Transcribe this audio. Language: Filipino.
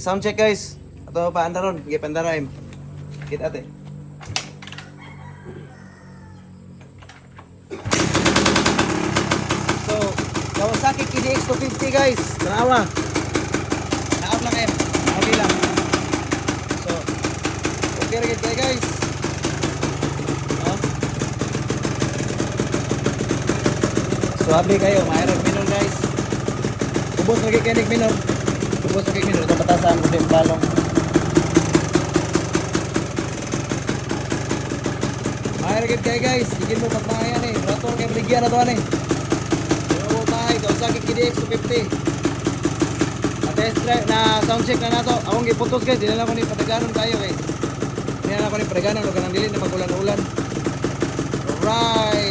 Sound check guys. Ato paandaron, sige pandaraim. Kita ate. So, Kawasaki KDX250 guys. Tanawa. Naap lang kayo. Okay lang. So, okay rin kayo guys. No? So, happy kayo. Mayroon minor guys. Ubos lagi kayo minor. Ubos lagi minor. Ito batasan ko din balong. Mayroon kayo guys. Sige mo pagpangayan eh. Ratol kayo maligyan na doon eh. Kawasaki KDX250 na test drive na sound check na nato. Akong giputos guys, di na lang ko ni pataganon kayo eh. Di na lang ko ni pataganon, huwag ka nang dili na magulan-ulan. Alright.